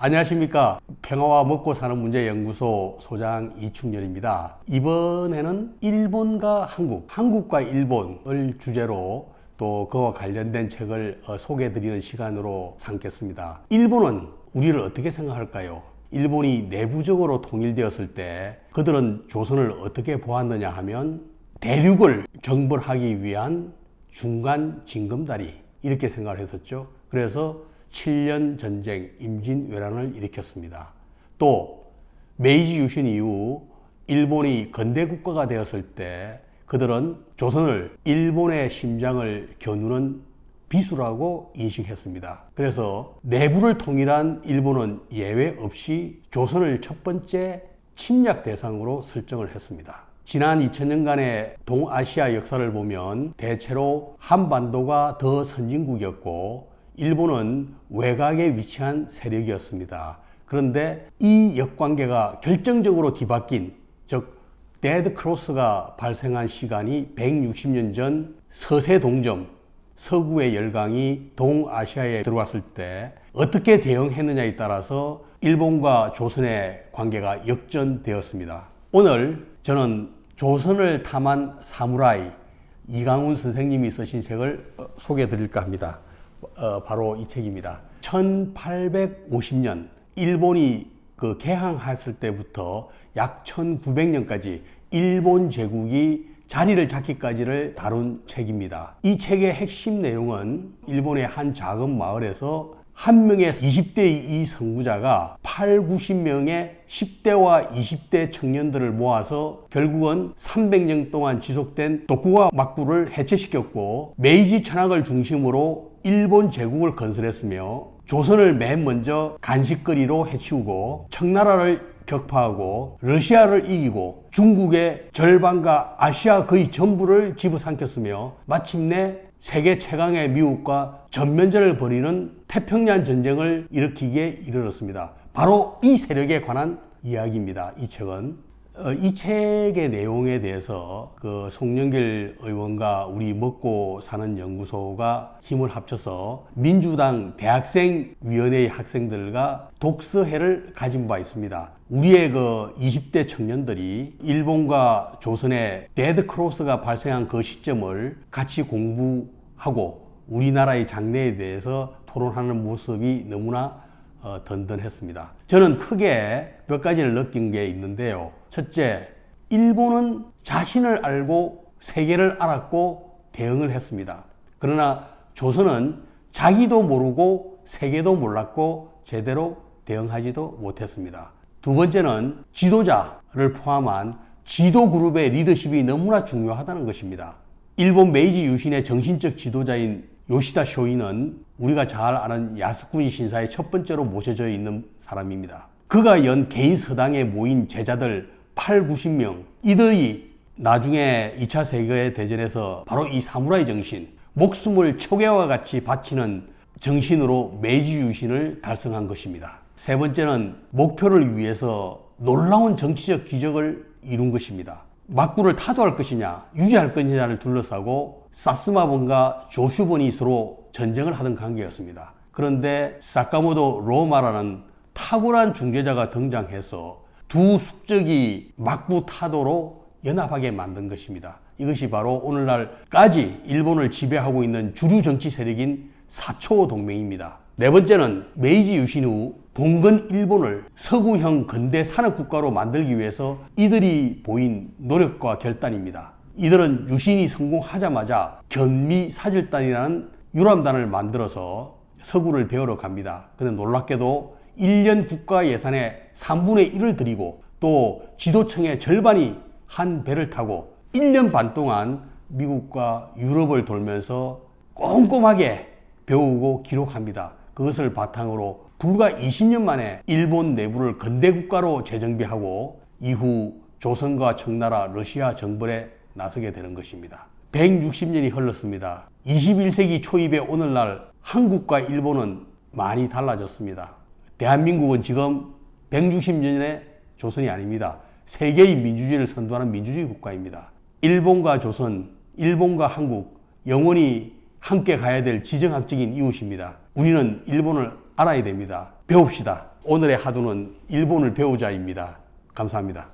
안녕하십니까. 평화와 먹고 사는 문제 연구소 소장 이충렬입니다. 이번에는 일본과 한국, 한국과 일본을 주제로 또 그와 관련된 책을 소개해드리는 시간으로 삼겠습니다. 일본은 우리를 어떻게 생각할까요? 일본이 내부적으로 통일되었을 때 그들은 조선을 어떻게 보았느냐 하면 대륙을 정벌하기 위한 중간 징검다리 이렇게 생각을 했었죠. 그래서 7년 전쟁, 임진왜란을 일으켰습니다. 또 메이지 유신 이후 일본이 근대 국가가 되었을 때 그들은 조선을 일본의 심장을 겨누는 비수라고 인식했습니다. 그래서 내부를 통일한 일본은 예외 없이 조선을 첫 번째 침략 대상으로 설정을 했습니다. 지난 2000년간의 동아시아 역사를 보면 대체로 한반도가 더 선진국이었고 일본은 외곽에 위치한 세력이었습니다. 그런데 이 역관계가 결정적으로 뒤바뀐, 즉 데드 크로스가 발생한 시간이 160년 전 서세동점, 서구의 열강이 동아시아에 들어왔을 때 어떻게 대응했느냐에 따라서 일본과 조선의 관계가 역전되었습니다. 오늘 저는 조선을 탐한 사무라이 이강훈 선생님이 쓰신 책을 소개해 드릴까 합니다. 바로 이 책입니다. 1850년 일본이 개항했을 때부터 약 1900년까지 일본 제국이 자리를 잡기까지를 다룬 책입니다. 이 책의 핵심 내용은 일본의 한 작은 마을에서 한 명의 20대 이 선구자가 90명의 10대와 20대 청년들을 모아서 결국은 300년 동안 지속된 도쿠가와 막부를 해체시켰고 메이지 천황을 중심으로 일본 제국을 건설했으며 조선을 맨 먼저 간식거리로 해치우고 청나라를 격파하고 러시아를 이기고 중국의 절반과 아시아 거의 전부를 집어삼켰으며 마침내 세계 최강의 미국과 전면전을 벌이는 태평양 전쟁을 일으키기에 이르렀습니다. 바로 이 세력에 관한 이야기입니다. 이 책은. 이 책의 내용에 대해서 송영길 의원과 우리 먹고 사는 연구소가 힘을 합쳐서 민주당 대학생위원회의 학생들과 독서회를 가진 바 있습니다. 우리의 20대 청년들이 일본과 조선의 데드 크로스가 발생한 그 시점을 같이 공부하고 우리나라의 장래에 대해서 토론하는 모습이 너무나 든든했습니다. 저는 크게 몇 가지를 느낀 게 있는데요. 첫째, 일본은 자신을 알고 세계를 알았고 대응을 했습니다. 그러나 조선은 자기도 모르고 세계도 몰랐고 제대로 대응하지도 못했습니다. 두 번째는 지도자를 포함한 지도 그룹의 리더십이 너무나 중요하다는 것입니다. 일본 메이지 유신의 정신적 지도자인 요시다 쇼이는 우리가 잘 아는 야스쿠니 신사의 첫 번째로 모셔져 있는 사람입니다. 그가 연 개인 서당에 모인 제자들 90명, 이들이 나중에 2차 세계대전에서 바로 이 사무라이 정신, 목숨을 초계와 같이 바치는 정신으로 메이지 유신을 달성한 것입니다. 세 번째는 목표를 위해서 놀라운 정치적 기적을 이룬 것입니다. 막부를 타도할 것이냐, 유지할 것이냐를 둘러싸고 사스마본과 조슈본이 서로 전쟁을 하던 관계였습니다. 그런데 사카모토 로마라는 탁월한 중재자가 등장해서 두 숙적이 막부 타도로 연합하게 만든 것입니다. 이것이 바로 오늘날까지 일본을 지배하고 있는 주류 정치 세력인 사초 동맹입니다. 네 번째는 메이지 유신 후 봉건 일본을 서구형 근대 산업국가로 만들기 위해서 이들이 보인 노력과 결단입니다. 이들은 유신이 성공하자마자 견미사절단이라는 유람단을 만들어서 서구를 배우러 갑니다. 근데 놀랍게도 1년 국가 예산의 3분의 1을 들이고 또 지도청의 절반이 한 배를 타고 1년 반 동안 미국과 유럽을 돌면서 꼼꼼하게 배우고 기록합니다. 그것을 바탕으로 불과 20년 만에 일본 내부를 근대국가로 재정비하고 이후 조선과 청나라, 러시아 정벌에 나서게 되는 것입니다. 160년이 흘렀습니다. 21세기 초입의 오늘날 한국과 일본은 많이 달라졌습니다. 대한민국은 지금 160년의 조선이 아닙니다. 세계의 민주주의를 선도하는 민주주의 국가입니다. 일본과 조선, 일본과 한국 영원히 함께 가야 될 지정학적인 이웃입니다. 우리는 일본을 알아야 됩니다. 배웁시다. 오늘의 하두는 일본을 배우자입니다. 감사합니다.